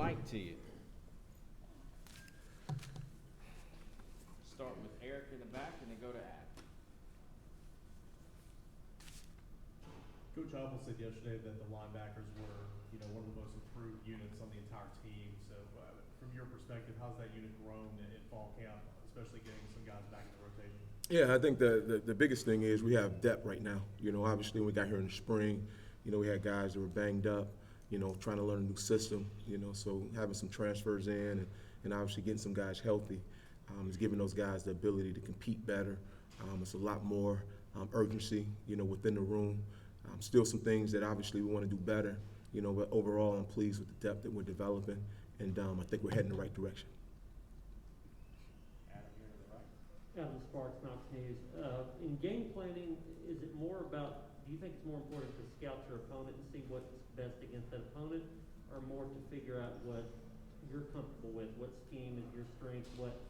mic to you. Start with Eric in the back and then go to Adam. Coach Hubble said yesterday that the linebackers were, one of the most improved units on the entire team. So, from your perspective, how's that unit grown in fall camp, especially getting some guys back in the rotation? Yeah, I think the biggest thing is we have depth right now. Obviously when we got here in the spring, we had guys that were banged up, trying to learn a new system, so having some transfers in and obviously getting some guys healthy is giving those guys the ability to compete better. It's a lot more urgency, within the room. Still some things that obviously we want to do better, but overall I'm pleased with the depth that we're developing, and I think we're heading in the right direction. Adam Sparks, Mountain News. In game planning, is it more about, do you think it's more important to scout your opponent and see what's best against that opponent, or more to figure out what you're comfortable with, what scheme is your strength, what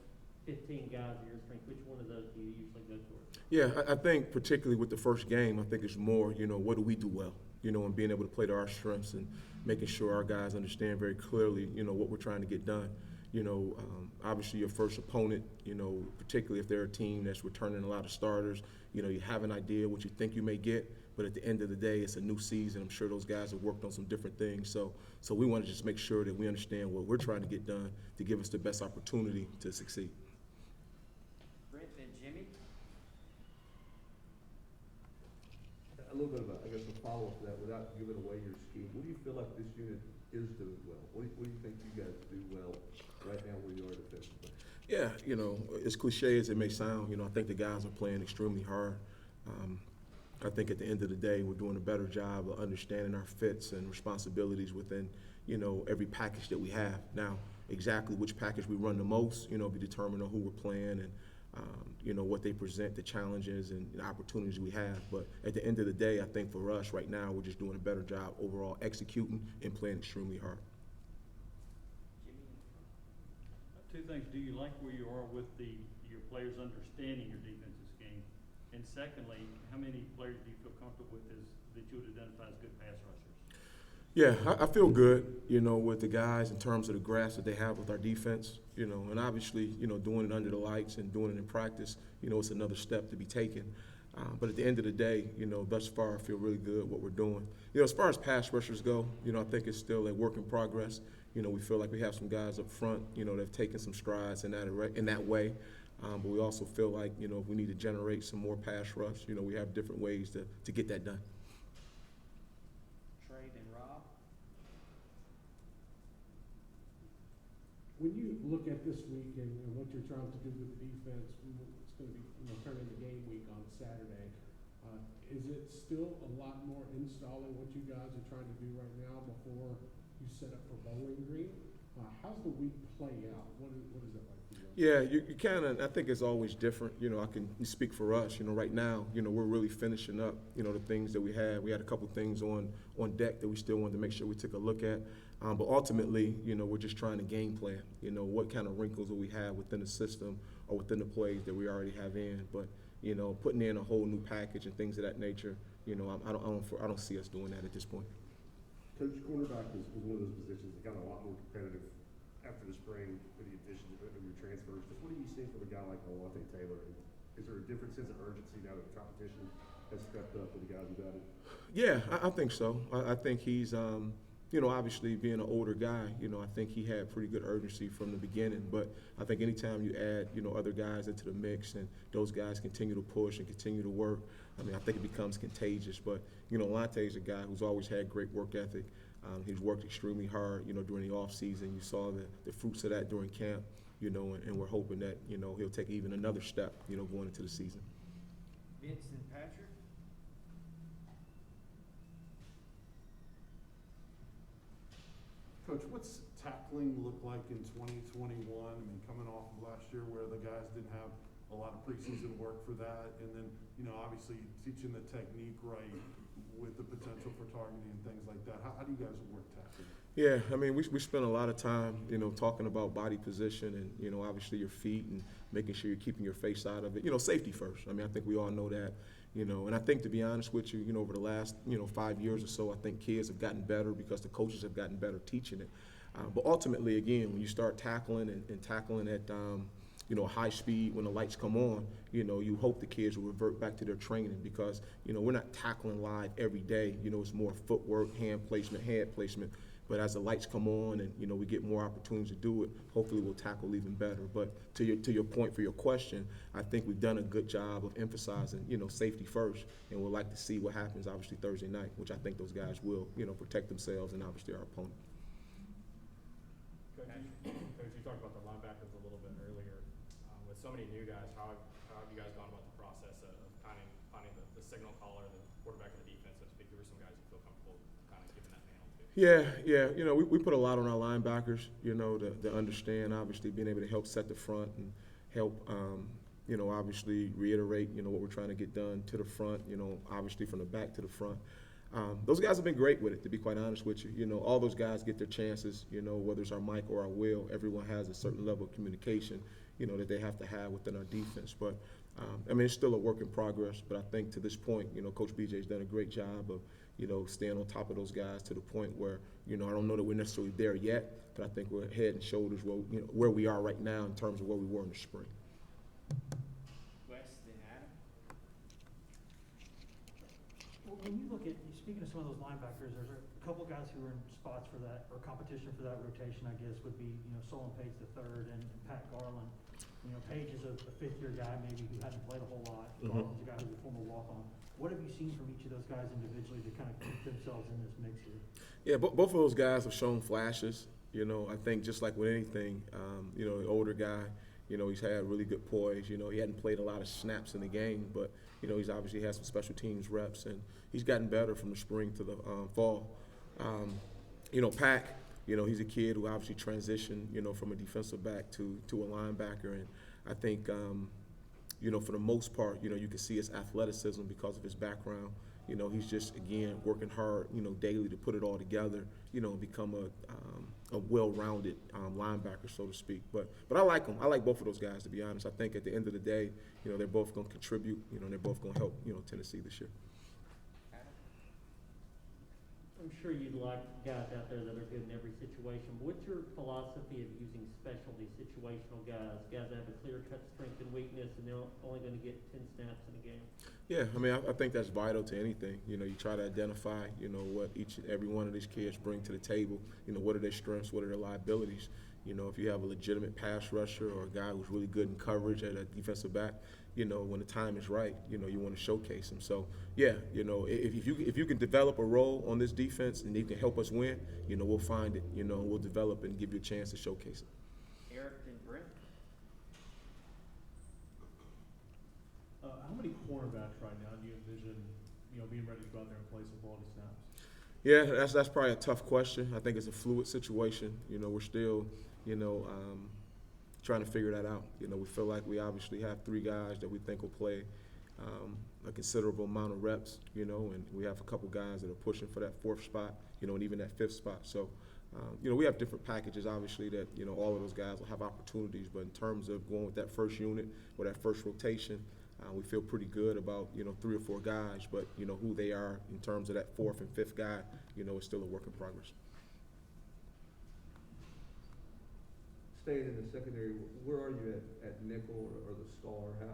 15 guys are your strength? Which one of those do you usually go for? Yeah, I think particularly with the first game, I think it's more, what do we do well, and being able to play to our strengths and making sure our guys understand very clearly, what we're trying to get done. Obviously your first opponent, particularly if they're a team that's returning a lot of starters, you have an idea what you think you may get, but at the end of the day, it's a new season. I'm sure those guys have worked on some different things. So we want to just make sure that we understand what we're trying to get done to give us the best opportunity to succeed. Brent and Jimmy. A little bit of a follow-up to that without giving away your scheme. What do you feel like this unit is doing well? What do you think you guys do well right now where you are defensively? Yeah, as cliche as it may sound, I think the guys are playing extremely hard. I think at the end of the day, we're doing a better job of understanding our fits and responsibilities within, every package that we have. Now, exactly which package we run the most, be determined on who we're playing and, what they present, the challenges and the opportunities we have. But at the end of the day, I think for us right now, we're just doing a better job overall executing and playing extremely hard. Two things. Do you like where you are with your players understanding your defensive scheme? And secondly, how many players do you feel comfortable with that you would identify as good pass rushers? Yeah, I feel good, with the guys in terms of the grasp that they have with our defense, and obviously, doing it under the lights and doing it in practice, it's another step to be taken. But at the end of the day, thus far I feel really good what we're doing. As far as pass rushers go, I think it's still a work in progress. We feel like we have some guys up front, that have taken some strides in that way. But we also feel like, if we need to generate some more pass rush, we have different ways to get that done. Trade and Rob. When you look at this week and what you're trying to do with the defense, it's going to be turning the game week on Saturday. Is it still a lot more installing what you guys are trying to do right now before you set up for Bowling Green? How's the week play out? What is that like for you? Yeah, you kind of, I think it's always different. I can speak for us, right now, we're really finishing up, the things that we had. We had a couple things on deck that we still wanted to make sure we took a look at. But ultimately, we're just trying to game plan, what kind of wrinkles will we have within the system or within the plays that we already have in. But, putting in a whole new package and things of that nature, I don't see us doing that at this point. Coach, cornerback is one of those positions that got a lot more competitive after the spring with the addition of your transfers. Just what do you see from a guy like Alontae Taylor? Is there a different sense of urgency now that the competition has stepped up with the guys you've added? Yeah, I think so. I think he's, obviously being an older guy, I think he had pretty good urgency from the beginning. But I think anytime you add, other guys into the mix and those guys continue to push and continue to work, I think it becomes contagious. But, Alontae is a guy who's always had great work ethic. He's worked extremely hard, during the off season. You saw the fruits of that during camp, and we're hoping that, he'll take even another step, going into the season. Vincent Patrick. Coach, what's tackling look like in 2021? Coming off of last year where the guys didn't have a lot of preseason work for that, and then, obviously teaching the technique right with the potential for targeting and things like that. How do you guys work tackling? Yeah, we spend a lot of time, talking about body position and, obviously your feet and making sure you're keeping your face out of it. Safety first. I think we all know that, and I think to be honest with you, over the last, 5 years or so, I think kids have gotten better because the coaches have gotten better teaching it. But ultimately, again, when you start tackling and tackling at, a high speed when the lights come on, you hope the kids will revert back to their training because, we're not tackling live every day. It's more footwork, hand placement, head placement. But as the lights come on and, we get more opportunities to do it, hopefully we'll tackle even better. But to your point for your question, I think we've done a good job of emphasizing, safety first. And we'd like to see what happens, obviously, Thursday night, which I think those guys will, protect themselves and obviously our opponent. Coach, you talked about the linebackers a little bit earlier. With so many new guys, how have you guys gone about the process of finding the signal caller, the quarterback of the defense, so to speak? Who are some guys you feel comfortable kind of giving that mantle to? Yeah. We put a lot on our linebackers, to understand, obviously, being able to help set the front and help, obviously reiterate, what we're trying to get done to the front, obviously from the back to the front. Those guys have been great with it, to be quite honest with you. All those guys get their chances, whether it's our Mike or our Will, everyone has a certain level of communication, that they have to have within our defense. But, it's still a work in progress, but I think to this point, Coach BJ's done a great job of, staying on top of those guys to the point where, I don't know that we're necessarily there yet, but I think we're head and shoulders where we are right now in terms of where we were in the spring. West, then Adam. Well, when you look at, speaking of some of those linebackers, there's a couple guys who are in spots for that, or competition for that rotation, I guess, would be, Solon Page III and Pat Garland. Page is a fifth-year guy maybe who hasn't played a whole lot. Garland's a guy who's a former walk-on. What have you seen from each of those guys individually to kind of keep themselves in this mix here? Yeah, both of those guys have shown flashes. I think just like with anything, the older guy, he's had really good poise. He hadn't played a lot of snaps in the game, but, he's obviously had some special teams reps, and he's gotten better from the spring to the fall. Pack, he's a kid who obviously transitioned, from a defensive back to a linebacker, and I think, for the most part, you can see his athleticism because of his background. He's just, again, working hard, daily to put it all together, and become a well-rounded linebacker, so to speak. But I like him. I like both of those guys, to be honest. I think at the end of the day, they're both going to contribute, and they're both going to help, Tennessee this year. I'm sure you'd like guys out there that are good in every situation, but what's your philosophy of using specialty situational guys that have a clear-cut strength and weakness, and they're only going to get 10 snaps in a game? Yeah, I think that's vital to anything. You try to identify, what each and every one of these kids bring to the table. What are their strengths, what are their liabilities. If you have a legitimate pass rusher or a guy who's really good in coverage at a defensive back, when the time is right, you want to showcase him. So, yeah, if you can develop a role on this defense and you can help us win, we'll find it, we'll develop and give you a chance to showcase it. Eric and Brent. How many cornerbacks right now do you envision, being ready to go out there and play some quality snaps? Yeah, that's probably a tough question. I think it's a fluid situation. We're still, trying to figure that out. We feel like we obviously have 3 guys that we think will play a considerable amount of reps, and we have a couple guys that are pushing for that 4th spot, and even that 5th spot. So, we have different packages, obviously, that, all of those guys will have opportunities. But in terms of going with that first unit or that first rotation, we feel pretty good about, 3 or 4 guys. But, who they are in terms of that 4th and 5th guy, is still a work in progress. Staying in the secondary, where are you at nickel or the star?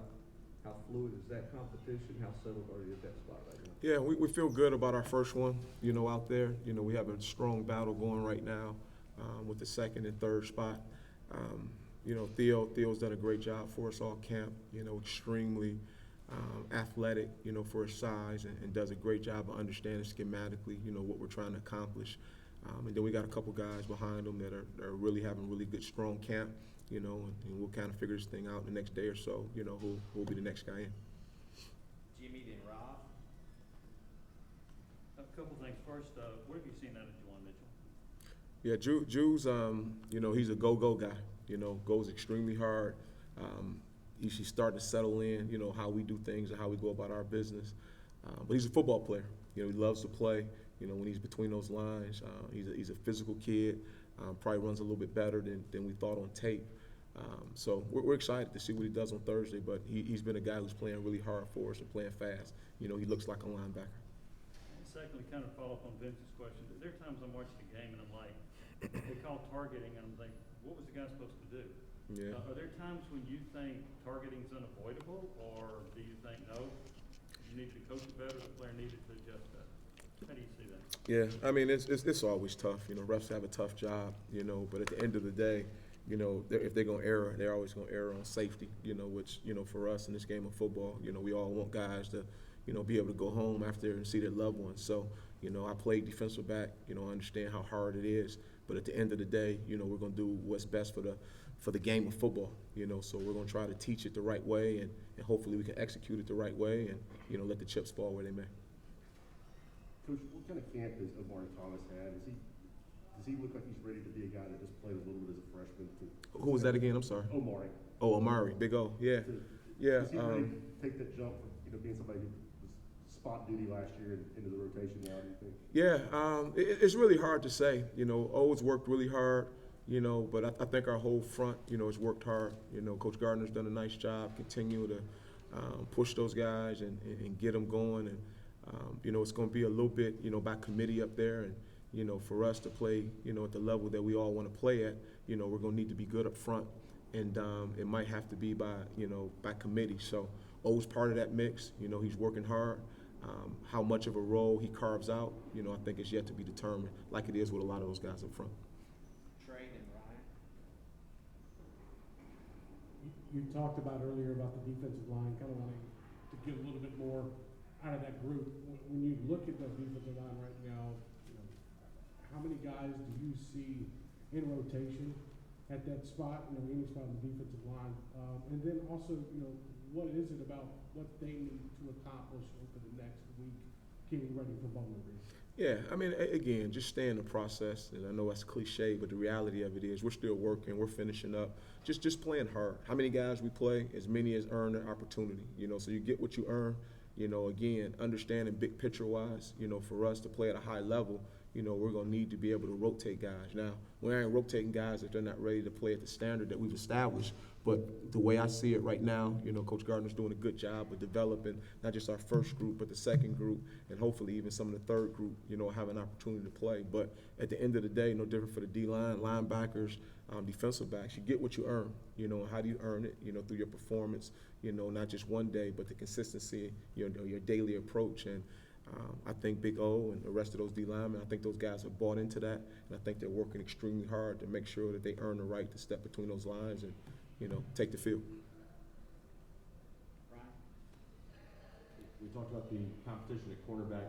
How fluid is that competition? How settled are you at that spot right now? Yeah, we feel good about our first one, out there. We have a strong battle going right now with the 2nd and 3rd spot. Theo's done a great job for us all camp, extremely athletic, for his size, and does a great job of understanding schematically, what we're trying to accomplish. And then we got a couple guys behind them that are really having really good, strong camp, and we'll kind of figure this thing out the next day or so, who will be the next guy in. Jimmy, then Rob. A couple things. First, where have you seen that at Juwan Mitchell? Yeah, Drew's, he's a go-go guy, goes extremely hard. He's starting to settle in, how we do things and how we go about our business. But he's a football player. He loves to play. When he's between those lines, he's a physical kid. Probably runs a little bit better than we thought on tape. So we're excited to see what he does on Thursday. But he's been a guy who's playing really hard for us and playing fast. He looks like a linebacker. And secondly, kind of follow up on Vince's question. There are times I'm watching the game and I'm like, they call targeting, and I'm thinking, what was the guy supposed to do? Yeah. Are there times when you think targeting's unavoidable, or do you think, no, you need to coach it better, the player needed to adjust better? How do you see that? Yeah, I mean, it's always tough, you know, refs have a tough job, you know, but at the end of the day, you know, if they're gonna err, they're always gonna err on safety, you know, which, you know, for us in this game of football, you know, we all want guys to, you know, be able to go home after and see their loved ones. So, you know, I played defensive back, you know, I understand how hard it is, but at the end of the day, you know, we're gonna do what's best for the game of football, you know, so we're gonna try to teach it the right way and hopefully we can execute it the right way and, you know, let the chips fall where they may. Coach, what kind of camp has Omari Thomas had? Does he look like he's ready to be a guy that just played a little bit as a freshman? Who was that again? I'm sorry. Omari. Oh, Amari, Big O, yeah. Yeah, Is he ready to take that jump from, you know, being somebody who was spot duty last year and into the rotation now, do you think? yeah, it's really hard to say, you know, O's worked really hard, you know, but I think our whole front, you know, has worked hard. You know, Coach Gardner's done a nice job, continue to push those guys and get them going. And, you know, it's going to be a little bit, you know, by committee up there. And, you know, for us to play, you know, at the level that we all want to play at, you know, we're going to need to be good up front. And it might have to be by, you know, by committee. So O's part of that mix. You know, he's working hard. How much of a role he carves out, you know, I think is yet to be determined, like it is with a lot of those guys up front. Trey and Ryan. You talked about earlier about the defensive line, kind of wanting to get a little bit more out of that group. When you look at that defensive line right now, you know, how many guys do you see in rotation at that spot, you know, any spot on the defensive line? And then also, you know, what is it about what they need to accomplish over the next week getting ready for Bowling Green? Yeah, I mean, again, just stay in the process, and I know that's cliche, but the reality of it is we're still working, we're finishing up, just playing hard. How many guys we play? As many as earn an opportunity, you know, so you get what you earn. You know, again, understanding big picture-wise, you know, for us to play at a high level, you know, we're going to need to be able to rotate guys. Now, we ain't rotating guys if they're not ready to play at the standard that we've established, but the way I see it right now, you know, Coach Gardner's doing a good job of developing not just our first group, but the second group, and hopefully even some of the third group, you know, have an opportunity to play. But at the end of the day, no different for the D-line, linebackers, defensive backs. You get what you earn, you know, how do you earn it, you know, through your performance, you know, not just one day, but the consistency, you know, your daily approach. And I think Big O and the rest of those D linemen, I think those guys have bought into that, and I think they're working extremely hard to make sure that they earn the right to step between those lines and, you know, take the field. Ryan. We talked about the competition at cornerback.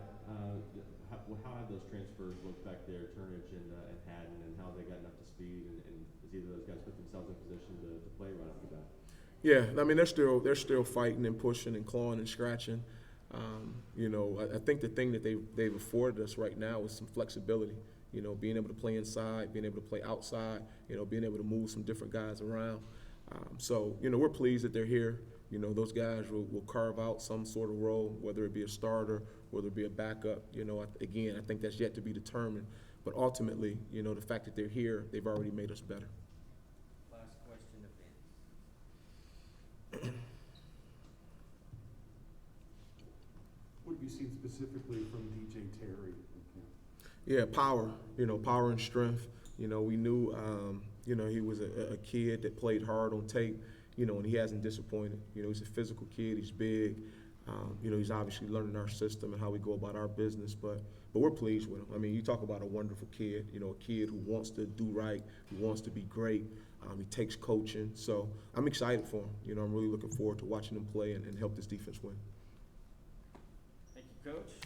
How have those transfers looked back there, Turnage and Haddon, and how have they gotten up to speed? And has either of those guys put themselves in position to play right off the bat? Yeah, I mean, they're still fighting and pushing and clawing and scratching. You know, I think the thing that they've afforded us right now is some flexibility. You know, being able to play inside, being able to play outside, you know, being able to move some different guys around. So, you know, we're pleased that they're here. You know, those guys will carve out some sort of role, whether it be a starter, whether it be a backup. You know, again, I think that's yet to be determined. But ultimately, you know, the fact that they're here, they've already made us better. Last question to Vince. What have you seen specifically from DJ Terry? Yeah, power, you know, power and strength. You know, we knew, you know, he was a kid that played hard on tape, you know, and he hasn't disappointed. You know, he's a physical kid, he's big. You know, he's obviously learning our system and how we go about our business, but we're pleased with him. I mean, you talk about a wonderful kid, you know, a kid who wants to do right, who wants to be great. He takes coaching, so I'm excited for him. You know, I'm really looking forward to watching him play and help this defense win. Thank you, Coach.